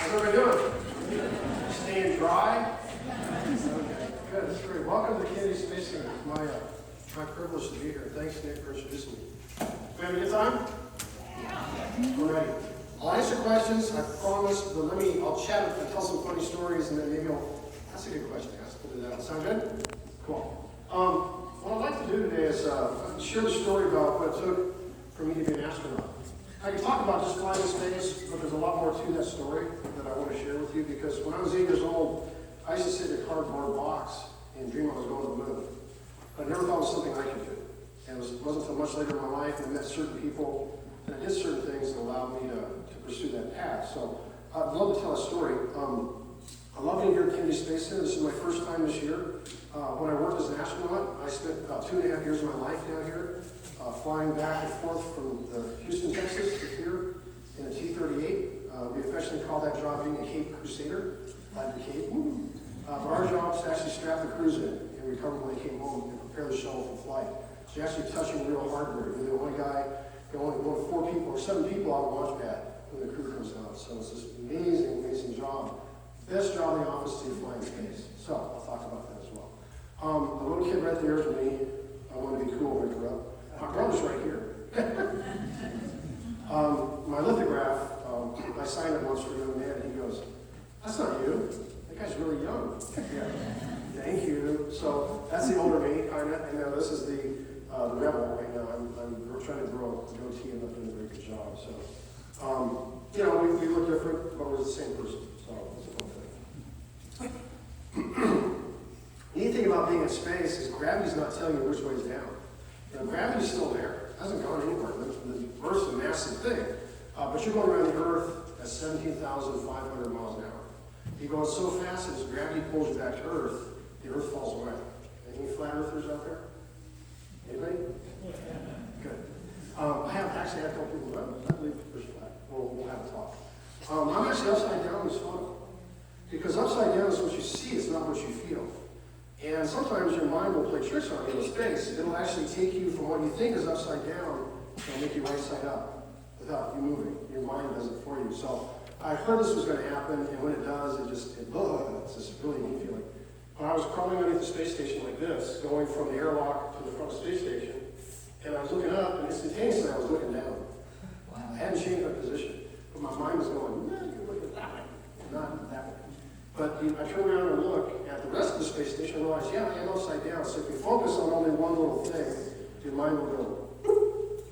How's everybody doing? Staying dry? Okay, good. That's great. Welcome to Kennedy Space Center. It's my privilege to be here. Thanks, Nick, for introducing me. We have a good time? Yeah. We're ready. I'll answer questions, I promise, but I'll chat and tell some funny stories, and then maybe that's a good question to ask. We'll do that. Sound good? Cool. What I'd like to do today is share the story about what it took for me to be an astronaut. I can talk about just flying in space, but there's a lot more to that story that I want to share with you, because when I was 8 years old, I used to sit in a cardboard box and dream I was going to the moon. But I never thought it was something I could do. And it wasn't until much later in my life that I met certain people and I did certain things that allowed me to pursue that path. So I'd love to tell a story. I love being here at Kennedy Space Center. This is my first time this year. When I worked as an astronaut, I spent about 2.5 years of my life down here, flying back and forth from Houston, Texas to here in a T-38. We affectionately call that job being a Cape Crusader. Glad to Cape. But our job is to actually strap the crews in and recover when they came home and prepare the shuttle for flight. So you're actually touching real hardware. You're the only guy, you're only one of 4 people or 7 people on the launch pad when the crew comes out. So it's this amazing, amazing job. Best job in the office to fly in space. So I'll talk about that as well. The little kid right there is me. I want to be cool when I grow up. My brother's right here. My lithograph, I signed it once for a young man, and he goes, "That's not you. That guy's really young." Yeah. Thank you. So that's the older me, kind of. And now this is the rebel right now. I'm trying to grow a goatee and not doing a very good job. So, we look different, but we're the same person. So it's a fun thing. The neat thing about being in space is gravity's not telling you which way is down. Gravity's still there. It hasn't gone anywhere. The Earth's a massive thing. But you're going around the Earth at 17,500 miles an hour. You're going so fast that as gravity pulls you back to Earth, the Earth falls away. Any flat earthers out there? Anybody? Good. I have actually had a couple people that I believe there's flat. We'll have a talk. I'm actually upside down in this photo. Because upside down is what you see, it's not what you feel. And sometimes your mind will play tricks on you in space. It'll actually take you from what you think is upside down and make you right side up without you moving. Your mind does it for you. So I heard this was going to happen, and when it does, it's this really neat feeling. When I was crawling underneath the space station like this, going from the airlock to the front of the space station, and I was looking up, and instantaneously I was looking down. Wow. I hadn't changed my position, but my mind was going, "No, you're looking that way, not that way." But I turn around and look at the rest of the space station and realize, yeah, I am upside down. So if you focus on only one little thing, your mind will go, boop.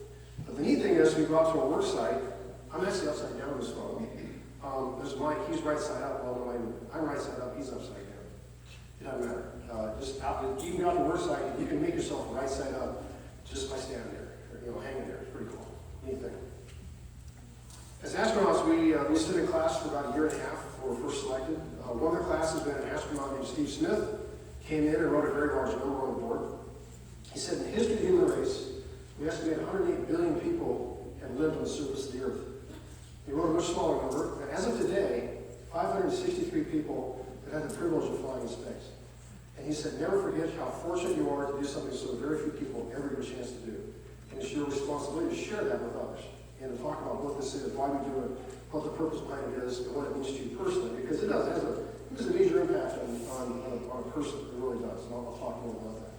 But the neat thing is, we go out to a work site. I'm actually upside down in this photo. There's Mike, he's right side up. Well, I'm right side up, he's upside down. It doesn't matter. You can go out to a work site, you can make yourself right side up just by standing there, or, hanging there. It's pretty cool. Neat thing. As astronauts, we stood in class for about a year and a half before we were first selected. One of the classes, been an astronaut named Steve Smith, came in and wrote a very large number on the board. He said, in the history of the human race, we estimate 108 billion people have lived on the surface of the Earth. He wrote a much smaller number, and as of today, 563 people have had the privilege of flying in space. And he said, never forget how fortunate you are to do something so very few people ever get a chance to do. And it's your responsibility to share that with others, and to talk about what this is, why we do it, what the purpose behind it is, and what it means to you personally, because it has a major impact on a person. It really does, and I'll talk more about that.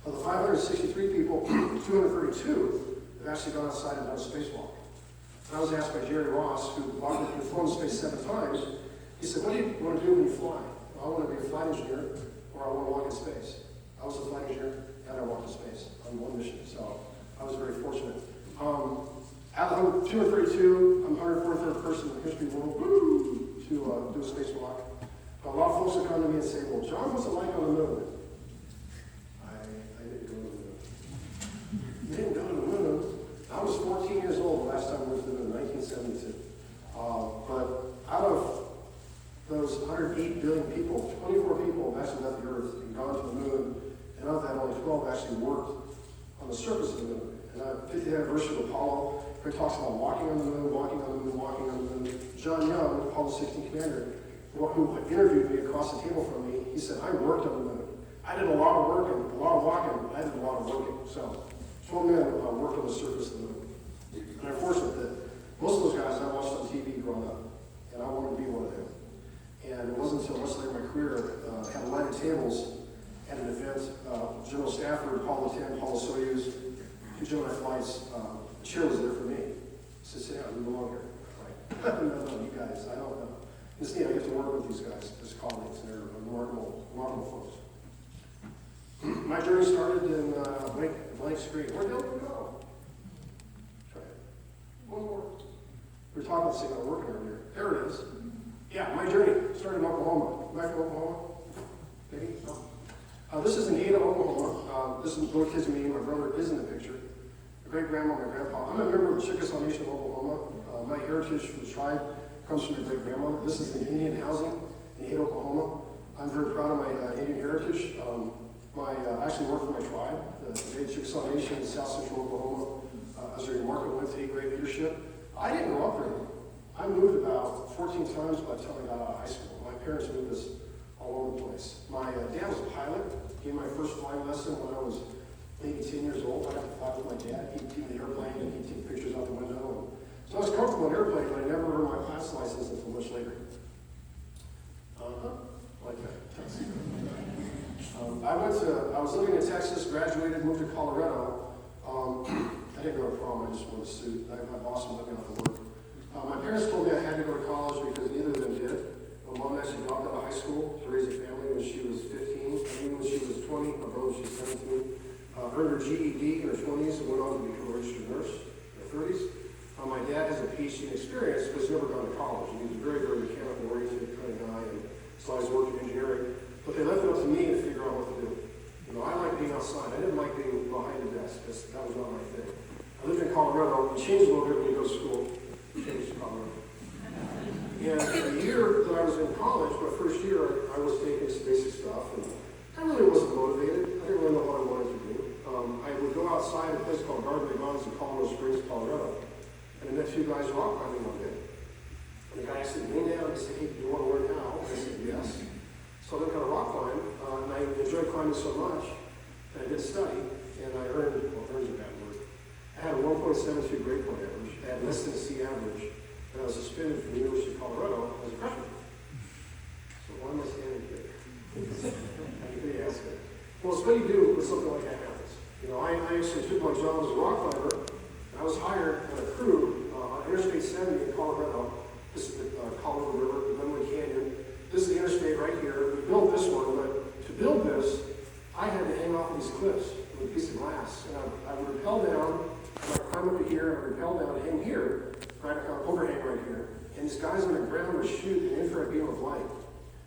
Of the 563 people, 232 have actually gone outside and done a spacewalk. And I was asked by Jerry Ross, who's flown in space 7 times, he said, what do you want to do when you fly? Well, I want to be a flight engineer, or I want to walk in space. I was a flight engineer, and I walked in space on one mission, so I was very fortunate. Out of 232, I'm 143rd person in the history of the world to do a spacewalk. A lot of folks will come to me and say, well, John, what's it like on the moon? I didn't go to the moon. You didn't go to the moon? I was 14 years old the last time I went to the moon, 1972. But out of those 108 billion people, 24 people have actually left the Earth and gone to the moon, and of that, only 12 actually worked on the surface of the moon. And 50th anniversary of Apollo, it talks about walking on the moon, walking on the moon, walking on the moon. John Young, Apollo 16 commander, who interviewed me across the table from me, he said, I worked on the moon. I did a lot of work and a lot of walking, but I did a lot of working. So 12 men worked on the surface of the moon. And I'm fortunate that most of those guys I watched on TV growing up. and I wanted to be one of them. And it wasn't until much later in my career, had a line of tables at an event, General Stafford, Apollo 10, Apollo Soyuz, 2 Gemini flights, the chair was there for me. He said, sit down, you belong here. I'm like, no, you guys, I don't know. It's neat, I get to work with these guys as colleagues, and they're remarkable folks. My journey started in blank screen. Where the hell did we go? Try it. One more. We were talking about saying I'm working earlier. There it is. Yeah, my journey started in Oklahoma. Back in Oklahoma? Maybe? No. This is in Ada, Oklahoma. This is little kids and me. My brother is in the picture. My great-grandma, my grandpa. I'm a member of the Chickasaw Nation of Oklahoma. My heritage from the tribe comes from my great-grandmother. This is in Indian housing in Ada, Oklahoma. I'm very proud of my Indian heritage. I actually work for my tribe, the Chickasaw Nation in South Central Oklahoma. I was a remarkable entity, great leadership. I didn't grow up there. I moved about 14 times by the time I got out of high school. My parents moved us all over the place. My dad was a pilot. Gave my first flying lesson when I was maybe 10 years old. I got to fly with my dad. He'd take the airplane and he'd take pictures out the window. So I was comfortable in an airplane, but I never earned my pilot's license until much later. Like that. I was living in Texas, graduated, moved to Colorado. I didn't go to prom, I just wore a suit. My boss was letting me off of work. My parents told me I had to go to college because neither of them did. My mom actually dropped out of high school to raise a family when she was 15. I mean, when she was 20, my brother was 17. Earned her GED in her 20s and went on to become a registered nurse in her 30s. My dad has a PhD in experience, but he's never gone to college. He was a very, very mechanical oriented kind of guy, and so I was working in engineering. But they left it up to me to figure out what to do. You know, I like being outside. I didn't like being behind the desk. That was not my thing. I lived in Colorado. It changed a little bit when you go to school. It changed to Colorado. And the year that I was in college, my first year, I was taking some basic stuff, and I really wasn't motivated. I didn't really know what I wanted to do. I would go outside a place called Garden Mountains in Colorado Springs, Colorado, and I met 2 guys rock climbing one day. And the guy said, lean down, and he said, hey, do you want to learn how? I said, yes. So I learned how to rock climb, and I enjoyed climbing so much that I did study, and I earned a bad word. I had a 1.72 grade point average, I had less than a C average, and I was suspended from the University of Colorado as a freshman. So why am I standing here? How do you ask it? Well, it's what you do when something like that happens. You know, I actually took my job as a rock climber, and I was hired on a crew on Interstate 70 in Colorado. This is the Colorado River, the Glenwood Canyon. This is the interstate right here. We built this one, but to build this, I had to hang off of these cliffs with a piece of glass. And I would rappel down, and I'd climb up to here, and I'd rappel down and hang here, right, overhang right here. And these guys on the ground would shoot an infrared beam of light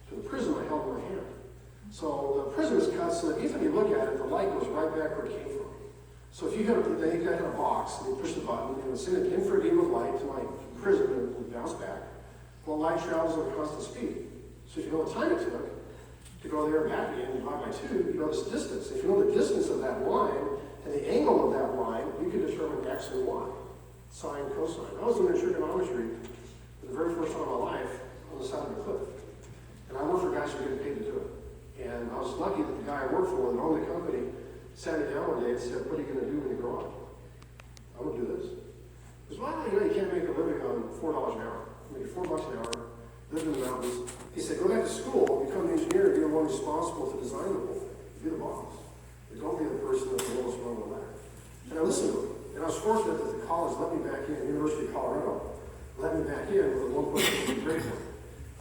to the prism I held in my hand. So the prism is cut so that even if you look at it, the light goes right back where it came from. So if you had a box, and you push the button, and it would send an infrared beam of light to my prism, and it would bounce back. Well, light travels at a constant speed. So if you know what time it took to go there and back again, divide by 2, you know this distance. If you know the distance of that line and the angle of that line, you can determine X and Y, sine, cosine. I was doing trigonometry for the very first time in my life on the side of a cliff. And I worked for guys who were getting paid to do it. And I was lucky that the guy I worked for that owned the company sat me down one day and said, what are you going to do when you grow up? I'm going to do this. Because why not? You can't make a living on $4 an hour. You make $4 an hour, live in the mountains. He said, go back to school, become an engineer, be the one responsible to design the whole thing. Be the boss. But don't be the person that's the lowest rung on the ladder. And I listened to him. And I was fortunate that the college let me back in, University of Colorado, let me back in with a 1.2 grade point.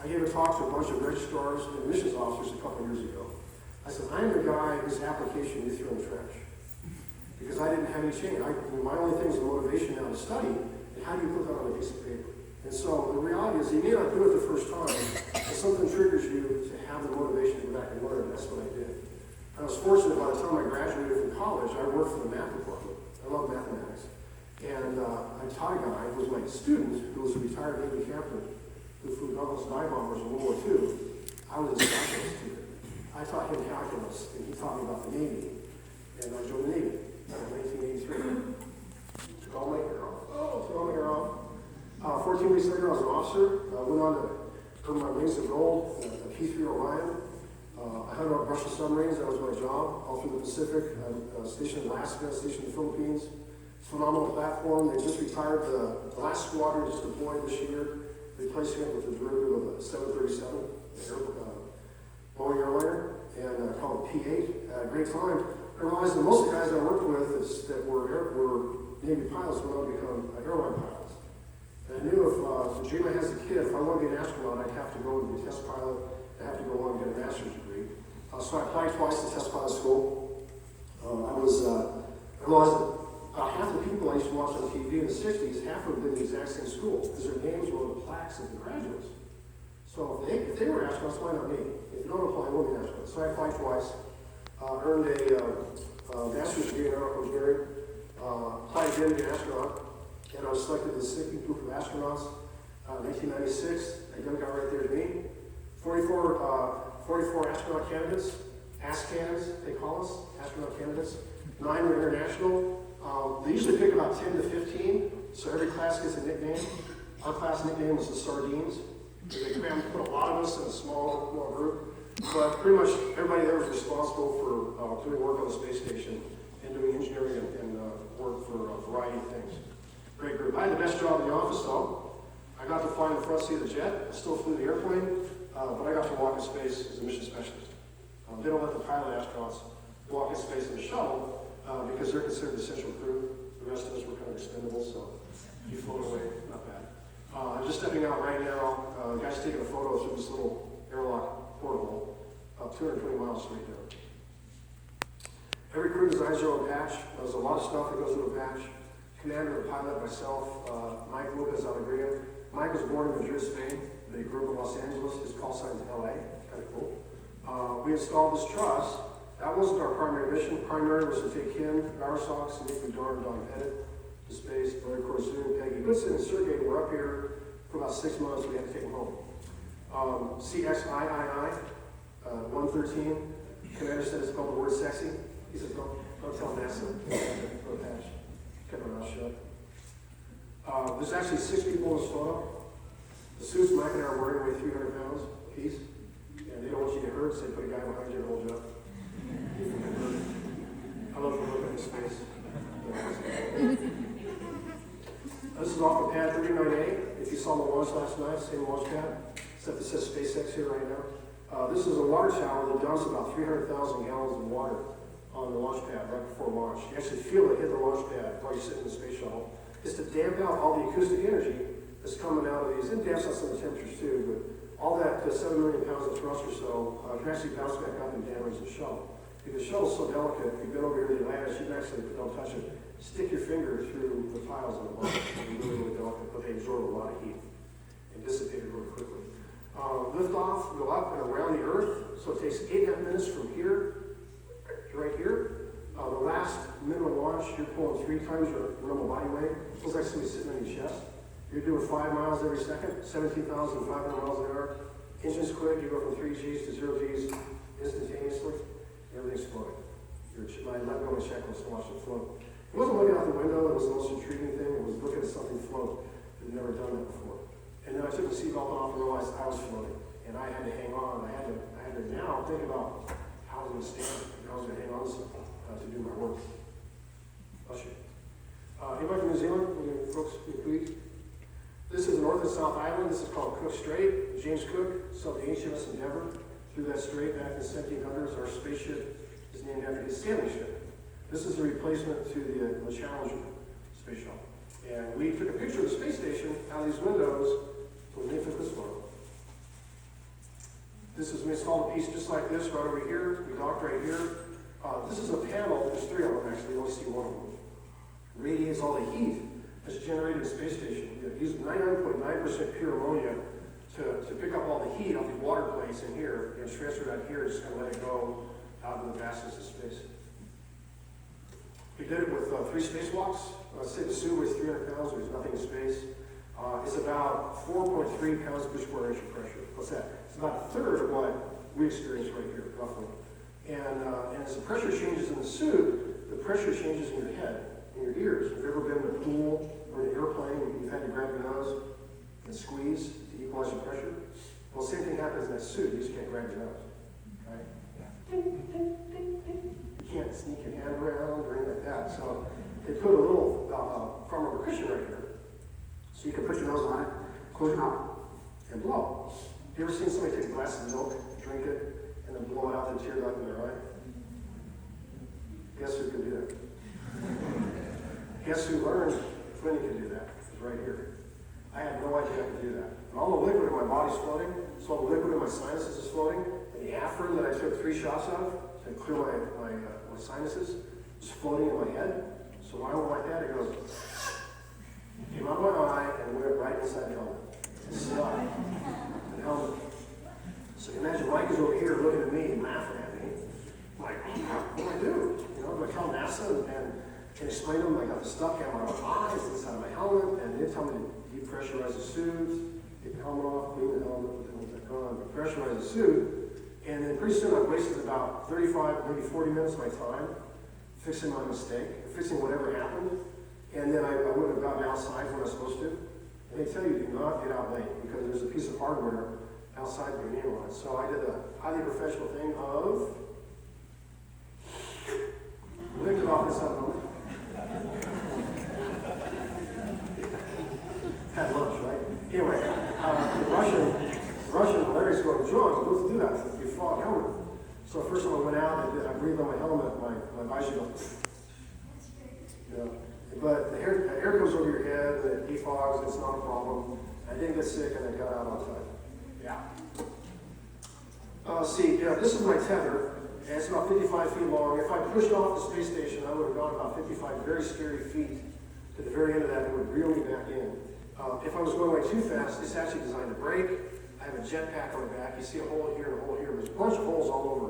I gave a talk to a bunch of registrars and admissions officers a couple years ago. I said, I'm the guy whose application you threw in the trash. Because I didn't have any change. My only thing is the motivation now to study, and how do you put that on a piece of paper? And so the reality is, you may not do it the first time, but something triggers you to have the motivation to go back and learn, and that's what I did. I was fortunate by the time I graduated from college, I worked for the math department. I love mathematics. And I taught a guy who was my student, who was a retired Navy captain, who flew Douglas dive bombers in World War II. I was his calculus student. I taught him calculus, and he taught me about the Navy. And I joined the Navy in 1983. Took all my hair off. 14 weeks later, I was an officer. I went on to earn my wings of gold, a P-3 Orion. I hunted up Russian submarines. That was my job, all through the Pacific. Stationed in Alaska, stationed in the Philippines. Phenomenal platform. They just retired the last squadron just deployed this year. replacing it with a derivative of a 737, Boeing airliner, and called P8. Great time. I realized that most of the guys I worked with that were Navy pilots went on to become airline pilots. And I knew if the dream I had as a kid, if I wanted to be an astronaut, I'd have to go and be a test pilot. I'd have to go on and get a master's degree. So I applied twice to test pilot school. I realized that about half the people I used to watch on TV in the 60s, half of them did the exact same school, because their names were on the plaques of the graduates. So if they were astronauts, why not me? If you don't apply, you won't be an astronaut. So I applied twice, earned a master's degree in aeronautical engineering, applied again to be an astronaut, and I was selected as the 60th group of astronauts in 1996. A young guy right there to me. 44 astronaut candidates, ASCANs, they call us, astronaut candidates. 9 were international. They usually pick about 10 to 15, so every class gets a nickname. Our class nickname was the Sardines. They put a lot of us in a small group, but pretty much everybody there was responsible for doing work on the space station and doing engineering and work for a variety of things. Great group. I had the best job in the office, though. I got to fly in the front seat of the jet. I still flew the airplane, but I got to walk in space as a mission specialist. They don't let the pilot astronauts walk in space in the shuttle because they're considered essential crew. The rest of us were kind of expendable, so you float away, not bad. I'm just stepping out right now. The guy's taking a photo through this little airlock porthole, about 220 miles straight down. Every crew designs their own patch. There's a lot of stuff that goes into a patch. Commander and pilot, myself, Mike Lucas Alegria. Mike was born in Madrid, Spain, but he grew up in Los Angeles. His call sign is LA, kind of cool. We installed this truss. That wasn't our primary mission. Primary was to take him, Bowersox, and Nick McDorm, and Don Pettit to space. But of course, Zoom, Peggy Goodson, and Sergey were up here for about 6 months. We had to take them home. CXIII, 113. Commander said it's called the word sexy. He said, don't tell NASA. Go patch. Kept my mouth shut. There's actually 6 people in this photo. The suits Mike and I are wearing weigh 300 pounds apiece. And they don't want you to get hurt, so they put a guy behind you to hold you up. I love the look in his face. This is off the pad 39A. If you saw the launch last night, same launch pad, except it says SpaceX here right now. This is a water tower that dumps about 300,000 gallons of water on the launch pad right before launch. You actually feel it hit the launch pad while you're sitting in the space shuttle. It's to damp out all the acoustic energy that's coming out of these, and damps out some of the temperatures too, but all that 7 million pounds of thrust or so can actually bounce back up and damage the shuttle. Because the shuttle's so delicate, if you've been over here to the Atlantis, you can actually, don't touch it, stick your finger through the tiles on the bottom. It's really, really delicate, but they absorb a lot of heat and dissipate it really quickly. Lift off, go up and around the Earth, so it takes 8.5 minutes from here to right here. The last minimum launch, you're pulling 3 times your normal body weight. It feels like somebody sitting on your chest. You're doing 5 miles every second, 17,500 miles an hour. Engine's quick, you go from 3 Gs to 0 Gs instantaneously. Everything's floating. My let go and checklist and watch it float. It wasn't looking out the window, it was the most intriguing thing. It was looking at something float. I'd never done that before. And then I took the seatbelt off and realized I was floating. And I had to hang on. I had to now think about how I was going to stand and how I was going to hang on to something to do my work. I'll show you. Anybody from New Zealand? Folks, please. This is North and South Island. This is called Cook Strait. James Cook sailed the HMS Endeavour through that strait back in the 1700s. Our spaceship is named after his sailing ship. This is a replacement to the Challenger space shuttle. And we took a picture of the space station out of these windows when they took this photo. We installed a piece just like this right over here. We docked right here. This is a panel. There's 3 of them actually. You only see one of them. Radiates all the heat that's generated in the space station. It uses 99.9% pure ammonia to pick up all the heat off these water plates in here and transfer that here, just kind of let it go out into the vastness of space. We did it with 3 spacewalks. Say the suit weighs 300 pounds, there's nothing in space. It's about 4.3 pounds per square inch of pressure. What's that? It's about a third of what we experience right here, roughly. And as the pressure changes in the suit, the pressure changes in your head, in your ears. If you've ever been in a pool or in an airplane, you've had to grab your nose and squeeze to equalize your pressure. Well, the same thing happens in that suit. You just can't grab your nose. Right? You can't sneak your hand around or anything like that. So they put a little front rubber cushion right here. So you can put your nose on it, close your mouth, and blow. You ever seen somebody take a glass of milk, drink it, and then blow it out the tear duct in their eye? Guess who can do that? Guess who learned when he could do that? It's right here. I had no idea I could do that. And all the liquid in my body's floating, so all the liquid in my sinuses is floating, and the Afrin that I took 3 shots of to clear my sinuses is floating in my head. So when I went like that, it goes, came out of my eye and went right inside the helmet. And stuck in the helmet. So imagine Mike is over here looking at me and laughing at me. I'm like, what do I do? You know, do I call NASA and explain to them I got the stuff out of my eyes, inside of my helmet, and they tell me to depressurize the suit, get the helmet off, clean the helmet, put the helmet back on, depressurize the suit, and then pretty soon I wasted about 35, maybe 40 minutes of my time fixing my mistake, fixing whatever happened, and then I wouldn't have gotten outside when I was supposed to. And they tell you do not get out late because there's a piece of hardware outside your name on it. So I did a highly professional thing of licked it off this helmet. Had lunch, right? Anyway, the Russian Larry's going, John, let's do that. You fog helmet. So first time I went out, I breathed on my helmet, my visor goes, you know. But the air goes over your head, and it defogs, it's not a problem. I didn't get sick, and I got out on time. Yeah. This is my tether, and it's about 55 feet long. If I pushed off the space station, I would have gone about 55 very scary feet to the very end of that, and it would reel me back in. If I was going way too fast, it's actually designed to brake. I have a jetpack on the back. You see a hole here and a hole here. There's a bunch of holes all over.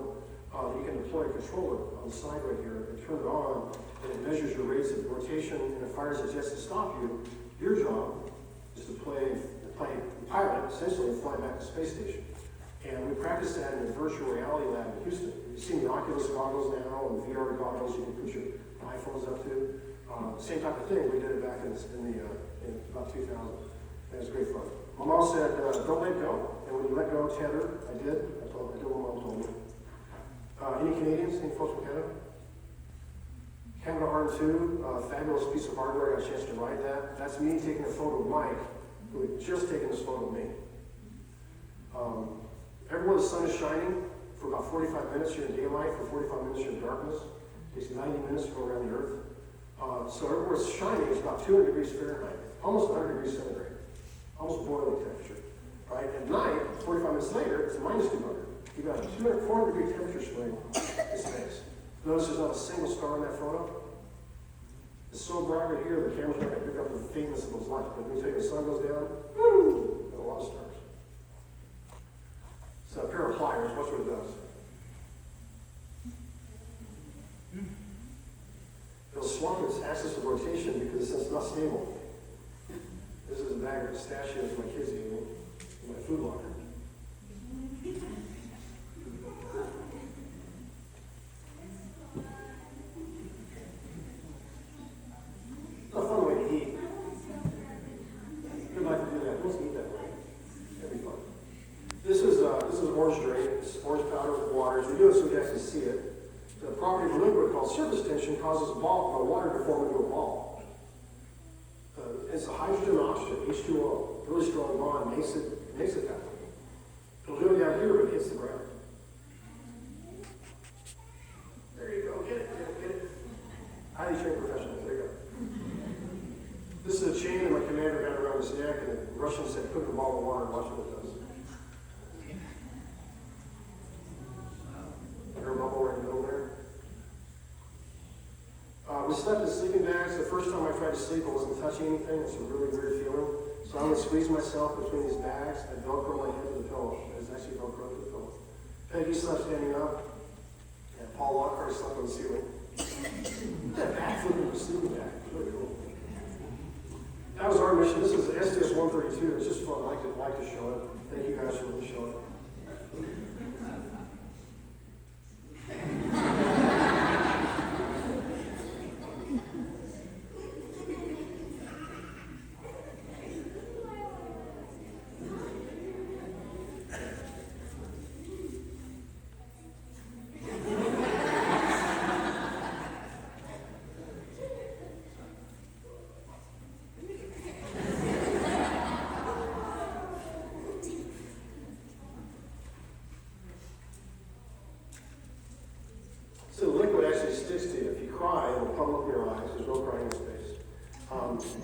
You can deploy a controller on the side right here and turn it on, and it measures your rates of rotation and it fires the jets to stop you. Your job is to play pilot, essentially, and fly back to the space station. And we practiced that in a virtual reality lab in Houston. You've seen the Oculus goggles now and VR goggles you can put your iPhones up to. Same type of thing. We did it back in about 2000. It was great fun. My mom said, don't let go. And when you let go, tether. I did. I did what my mom told me. Any Canadians? Any folks from Canada? Canada R2, fabulous piece of hardware. I got a chance to ride that. That's me taking a photo of Mike, who had just taken this photo of me. Everywhere the sun is shining for about 45 minutes, you're in daylight. For 45 minutes, you're in darkness. It takes 90 minutes to go around the Earth. So everywhere it's shining, it's about 200 degrees Fahrenheit, almost 100 degrees centigrade, almost boiling temperature. Right? At night, 45 minutes later, it's minus 200. You got a 400 degree temperature swing in space. Notice there's not a single star in that photo. It's so bright right here, the camera's not going to pick up the faintness of those lights. But when you take the sun goes down, woo, got a lot of stars. So a pair of pliers, watch what it does. It'll swamp its axis of rotation because it's not stable. This is a bag of pistachios my kids gave me in my food locker. It's a fun way to eat. You'd like to do that. Who wants to eat that way? That'd be fun. This is orange drink. It's orange powder with water. We do it so you can actually see it. The property of a liquid called surface tension causes water to form into a ball. It's a hydrogen oxygen, H2O, really strong bond, makes it that way. It'll do it down here, but it hits the ground. There you go, get it. Highly trained professionals, there you go. This is a chain that my commander got around his neck, and the Russian said, put the ball in water and watch what it does. Air bubble right in the middle there. We slept in sleeping bags. The first time I tried to sleep, I wasn't touching anything. It's a really weird feeling. So I would squeeze myself between these bags and Velcro my head to the pillow. It's actually Velcro to the pillow. Peggy slept standing up, and Paul Lockhart slept on the ceiling. That backflip in the sleeping bag. It's really cool. That was our mission. This is the STS-132. It's just fun. I like to show it. Thank you guys for letting me show it.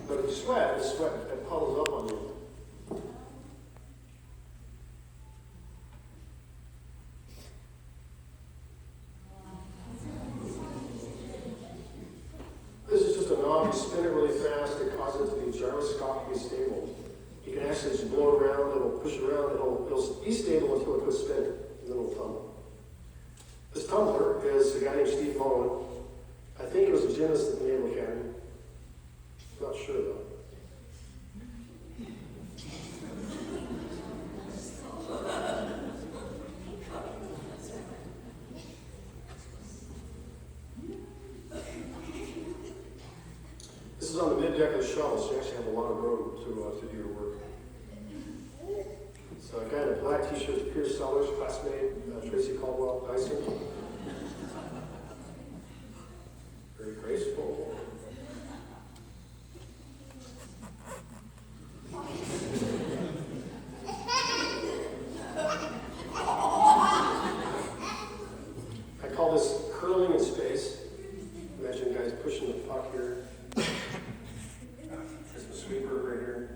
But if you sweat, the sweat that puddles up on you. This is just a knob. You spin it really fast. It causes it to be gyroscopically stable. You can actually just blow it around. It'll push it around. It'll be stable until it quits spinning, and then it'll tumble. This tumbler is a guy named Steve Mullen. I think he was a gymnast at the Naval Academy. Not sure though. This is on the mid-deck of the shuttle, so you actually have a lot of room to do your work. So a guy in a black t-shirt, Pierce Sellers, classmate, Tracy Caldwell Dyson. Very graceful. I call this curling in space. Imagine guys pushing the puck here. There's a sweeper right here.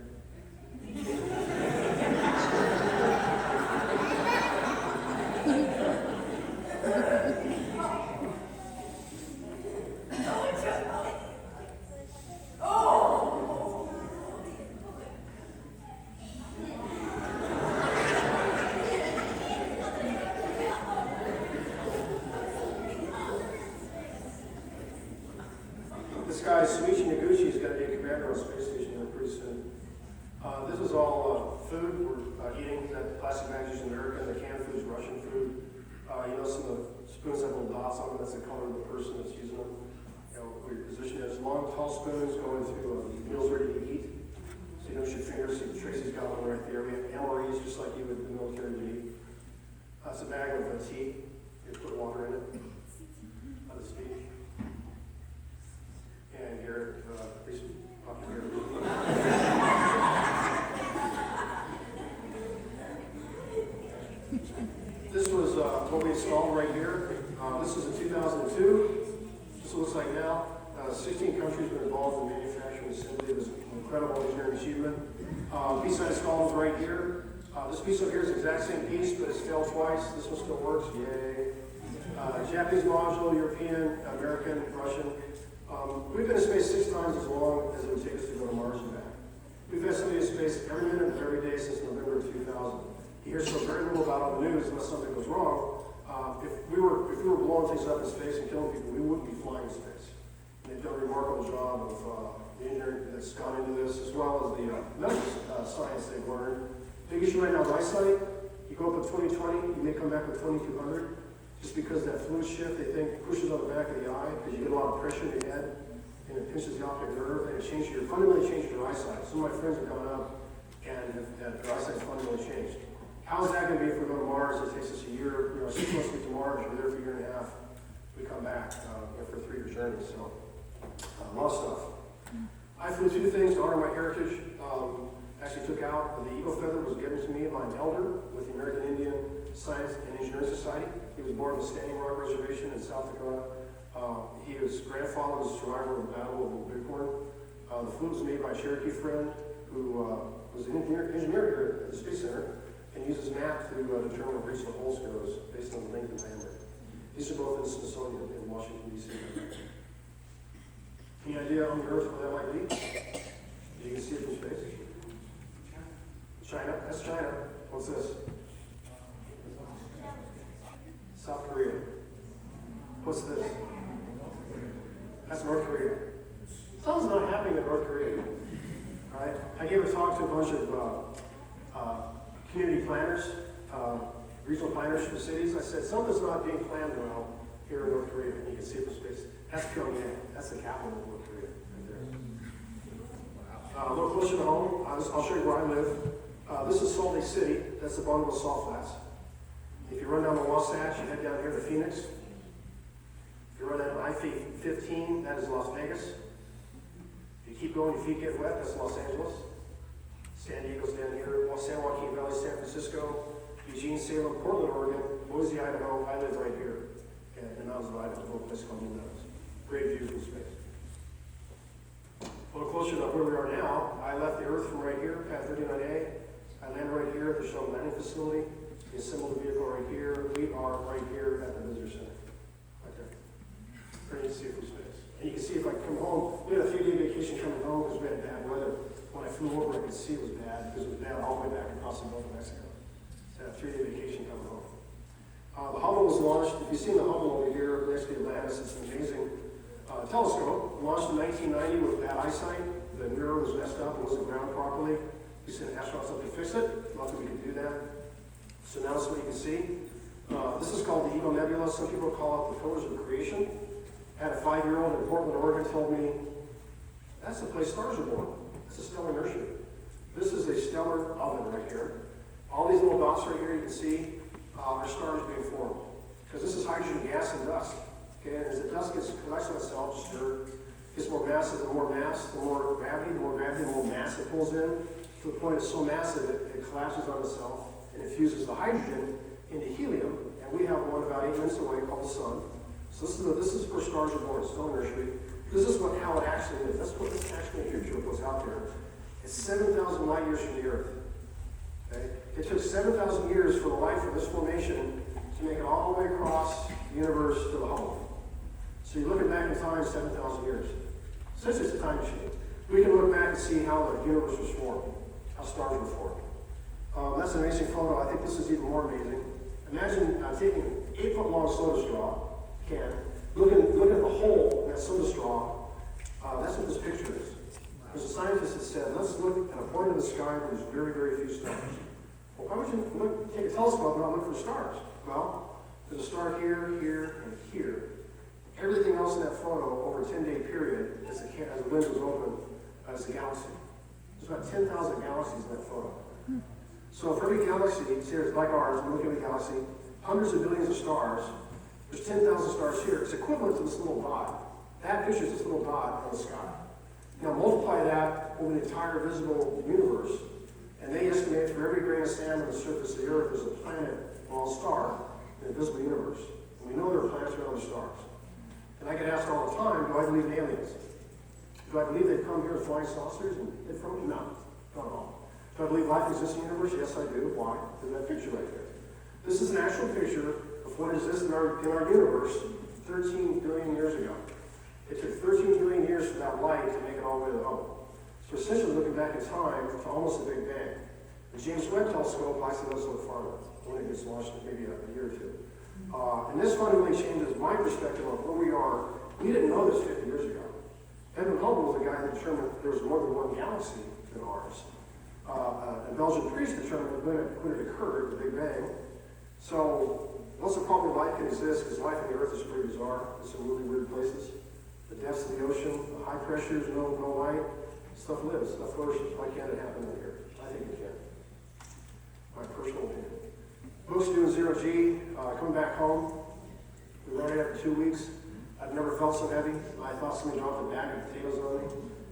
This guy, Suichi Noguchi, is going to be a commander on Space Station here pretty soon. This is all food we're eating that plastic bags used in America, and the canned food is Russian food. You know, some of the spoons have little dots on them. That's the color of the person that's using them. You know, we position it as long, tall spoons going through meals ready to eat. So you don't shoot fingers. See, Tracy's got one right there. We have MREs just like you would in the military would eat. That's a bag of tea. You put water in it. How to speak. And here, please pop your ear. This was what we installed right here. This is in 2002. This looks like now. 16 countries were involved in manufacturing assembly. It was an incredible engineering achievement. Piece I installed is right here. This piece over here is the exact same piece, but it's failed twice. This one still works. Yay. Japanese module, European, American, Russian. We've been in space 6 times as long as it would take us to go to Mars and back. We've had somebody in space every minute of every day since November of 2000. You hear so very little about on the news unless something goes wrong. If we were blowing things up in space and killing people, we wouldn't be flying in space. And they've done a remarkable job of the engineering that's gone into this, as well as the medical science they've learned. Big issue right now is eyesight. You go up with 20/20, you may come back with 2200. Just because that fluid shift, they think, pushes on the back of the eye, because you get a lot of pressure in your head, and it pinches the optic nerve, and it fundamentally changes your eyesight. Some of my friends have gone up, and their eyesight's fundamentally changed. How is that going to be if we go to Mars? It takes us a year, 6 months to get to Mars. We're there for a year and a half. We come back for a 3-year journey, so a lot of stuff. I flew 2 things to honor my heritage. Actually took out, the Eagle Feather was given to me by an elder with the American Indian Science and Engineering Society. He was born on the Standing Rock Reservation in South Dakota. His grandfather was a survivor of the Battle of the Bighorn. The flute was made by a Cherokee friend who was an engineer here at the Space Center and uses math to determine where each of the holes goes based on the length and diameter. These are both in the Smithsonian in Washington, D.C. Any idea on the Earth where that might be? You can see it from space. China, that's China. What's this? South Korea. What's this? That's North Korea. Something's not happening in North Korea. All right? I gave a talk to a bunch of community planners, regional planners for the cities. I said, something's not being planned well here in North Korea. And you can see it from space. That's Pyongyang. That's the capital of North Korea. Right there. A little closer to home, I'll show you where I live. This is Salt Lake City. That's the Bonneville Salt Flats. If you run down the Wasatch, you head down here to Phoenix. If you run down I-15, that is Las Vegas. If you keep going, your feet get wet, that's Los Angeles. San Diego's down here, San Joaquin Valley, San Francisco, Eugene, Salem, Portland, Oregon, Boise, Idaho. I live right here in the mountains of Idaho, a little place called Blue Mountains. Great view from space. A little closer to where we are now, I left the Earth from right here, pad 39A. I landed right here at the shuttle landing facility. We assembled the vehicle right here. We are right here at the visitor center. Right there. Pretty neat to see it from space. And you can see if I come home, we had a 3-day vacation coming home because we had bad weather. When I flew over, I could see it was bad because it was bad all the way back across the Gulf of Mexico. So I had a 3-day vacation coming home. The Hubble was launched. If you've seen the Hubble over here next to Atlantis, it's an amazing telescope. Launched in 1990 with bad eyesight. The mirror was messed up and wasn't ground properly. We sent astronauts up to fix it. Luckily, we could do that. So now this is what you can see. This is called the Eagle Nebula. Some people call it the Pillars of Creation. I had a 5-year-old in Portland, Oregon, told me, that's the place stars are born. It's a stellar nursery. This is a stellar oven right here. All these little dots right here you can see are stars being formed. Because this is hydrogen gas and dust. Okay, and as the dust collects on itself, stir, gets more massive, the more mass, the more gravity, the more mass it pulls in, to the point it's so massive it collapses on itself and it fuses the hydrogen into helium. And we have one about 8 minutes away called the sun. So this is where stars are born, stellar nursery. This is how it actually is. That's actually a picture of what's out there. It's 7,000 light years from the Earth. Okay? It took 7,000 years for the life of this formation to make it all the way across the universe to the Hubble. So you're looking back in time 7,000 years. Since it's a time machine, we can look back and see how the universe was formed, how stars were formed. That's an amazing photo. I think this is even more amazing. Imagine taking an 8-foot-long soda straw can, look at the hole in that soda straw. That's what this picture is. There's a scientist that said, let's look at a point in the sky where there's very, very few stars. Well, why would you take a telescope and not look for stars? Well, there's a star here, here, and here. Everything else in that photo over a 10-day period, as the lens was open, is a galaxy. There's about 10,000 galaxies in that photo. So for every galaxy, it's like ours, we look at a galaxy, hundreds of billions of stars, there's 10,000 stars here. It's equivalent to this little dot. That picture is this little dot on the sky. Now multiply that over the entire visible universe, and they estimate for every grain of sand on the surface of the Earth, there's a planet or a star in the visible universe. And we know there are planets around other stars. And I get asked all the time, do I believe in aliens? Do I believe they've come here in flying saucers and hid from me? No, not at all. Do I believe life exists in the universe? Yes, I do. Why? There's that picture right there. This is an actual picture of what exists in our universe 13 billion years ago. It took 13 billion years for that light to make it all the way to the Hubble. So essentially looking back in time to almost the Big Bang. The James Webb telescope likes to go so farther when it gets launched in maybe a year or two. And this fundamentally changes my perspective of where we are. We didn't know this 50 years ago. Edwin Hubble was the guy that determined there was more than one galaxy than ours. A Belgian priest determined when it occurred, the Big Bang. So, what's the problem life can exist? Because life on the Earth is pretty bizarre in some really weird places. The depths of the ocean, the high pressures, no light. Stuff lives, stuff flourishes. Why can't it happen in here? I think it can. My personal opinion. Books doing 0G, coming back home. We ran it after 2 weeks. I've never felt so heavy. I thought somebody dropped a bag of potatoes on me.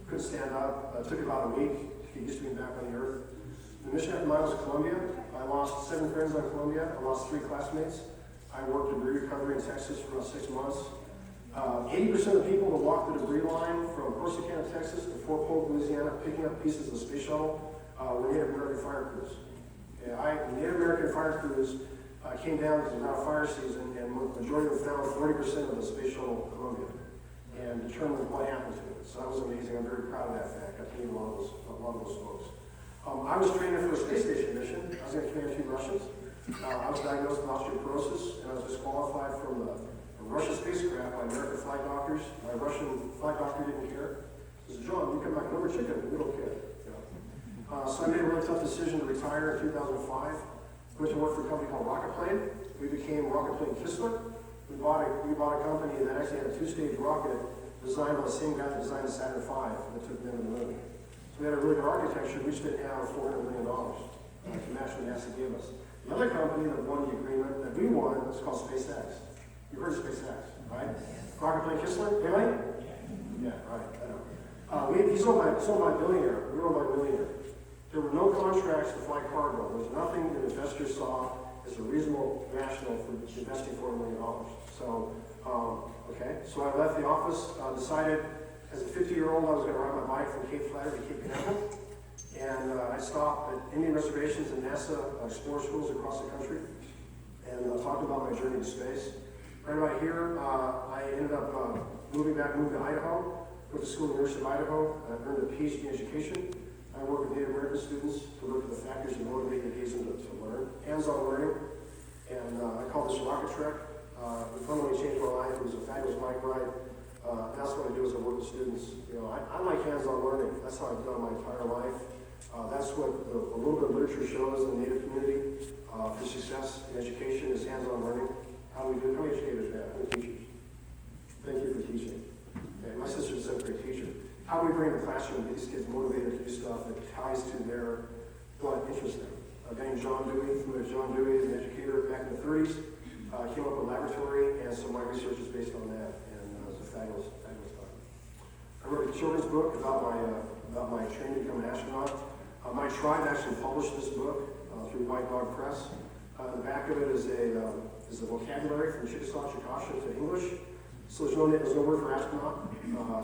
Couldn't stand up. It took about a week to get used to being back on the Earth. The mission after mine was Columbia. I lost 7 friends on Columbia. I lost 3 classmates. I worked debris recovery in Texas for about 6 months. 80% of the people that walked the debris line from Corsicana, Texas to Fort Polk, Louisiana, picking up pieces of the space shuttle, were Native American fire crews. Native American fire crews came down because it was not a fire season, and the majority of them found 40% of the space shuttle Columbia and determined what happened to it. So that was amazing. I'm very proud of that fact. I meet a lot of those folks. I was training for a space station mission. I was going to train 2 Russians. I was diagnosed with osteoporosis, and I was disqualified from the Russian spacecraft by American flight doctors. My Russian flight doctor didn't care. He said, John, you come back, no more chicken, we don't care. So I made a really tough decision to retire in 2005. Went to work for a company called Rocket Plane. We became Rocket Plane Kistler. We bought a company that actually had a 2-stage rocket designed by the same guy that designed the Saturn V that took them to the moon. So we had a really good architecture. We spent now $400 million to match what NASA gave us. The other company that won the agreement that we won was called SpaceX. You heard of SpaceX, right? Rocket Plane Kistler, anybody? Yeah, right, I know. He's owned by a billionaire. We were owned by a millionaire. There were no contracts to fly cargo. There was nothing that investors saw as a reasonable rationale for investing $400 million. So, okay. So I left the office, decided As a 50-year-old, I was going to ride my bike from Cape Flattery to Cape Canaveral. And I stopped at Indian reservations and NASA Explorer schools across the country and talked about my journey to space. Right about here, I ended up moving to Idaho, went to school in the University of Idaho, earned a PhD in education. I work with Native American students to look at the factors that motivate and engage them to learn, hands-on learning. And I call this Rocket Trek. It fundamentally changed my life. It was a fabulous bike ride. That's what I do is I work with students. You know, I like hands-on learning. That's how I've done my entire life. That's what a little bit of literature shows in the Native community for success in education is hands-on learning. How do we do it? How many educators do we have? How many teachers? Thank you for teaching. Okay, my sister's a great teacher. How do we bring the classroom and get these kids motivated to do stuff that ties to what interests them? A guy named John Dewey, who was John Dewey, an educator back in the 30s, came up with a laboratory, and so my research is based on that, and it was a fabulous time. I wrote a children's book about my training to become an astronaut. My tribe actually published this book through White Dog Press. The back of it is a vocabulary from Chickasaw, Chickasha to English. So there's no word for astronaut.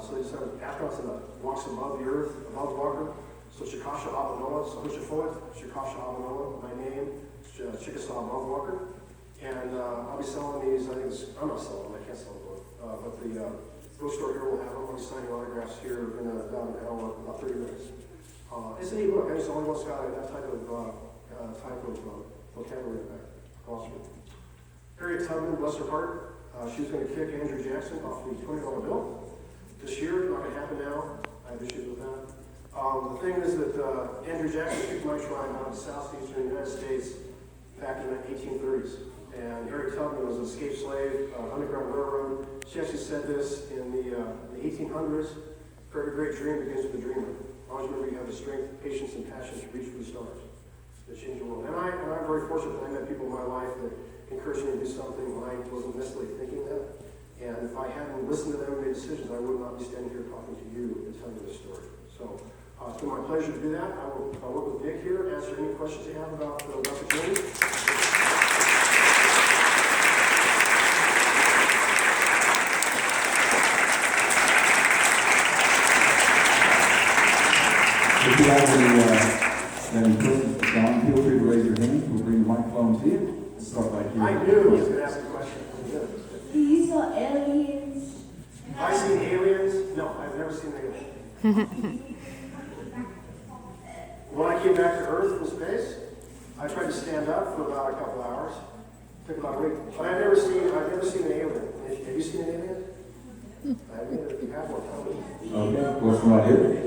So they just have astronauts that walks above the earth, above water. So Chickasha Abanoa, so Hushafoit, Chickasha Abanoa, my name, Chickasaw above water. And I'll be selling these, I'm not selling them, I can't sell the book. But the bookstore here will have them. I'll be signing autographs here in about an hour, about 30 minutes. It's an e-book. It's the only one that's got that type of vocabulary back. Awesome. Harriet Tubman, bless her heart, she was going to kick Andrew Jackson off the $20 bill this year. Not going to happen now. I have issues with that. The thing is that Andrew Jackson kicked my tribe out of the southeastern United States back in the 1830s. And Harriet Tubman was an escaped slave, Underground Railroad. She actually said this in the 1800s. For every great dream begins with a dreamer. Always remember you have the strength, patience, and passion to reach for the stars, to change the world. And I'm very fortunate that I met people in my life that encouraged me to do something when I wasn't necessarily thinking that. And if I hadn't listened to them and made decisions, I would not be standing here talking to you and telling you this story. So it's been my pleasure to do that. I'll work with Nick here, answer any questions you have about the journey. If you have any questions for John, feel free to raise your hand. We'll bring the microphone to you. Let's start by here. I knew he was going to ask a question. Do you saw aliens? Have I seen aliens? No, I've never seen aliens. When I came back to Earth from space, I tried to stand up for about a couple hours. Took about a week. But I've never seen an alien. Have you seen an alien? I mean, if you have one, tell me. Okay, question right here.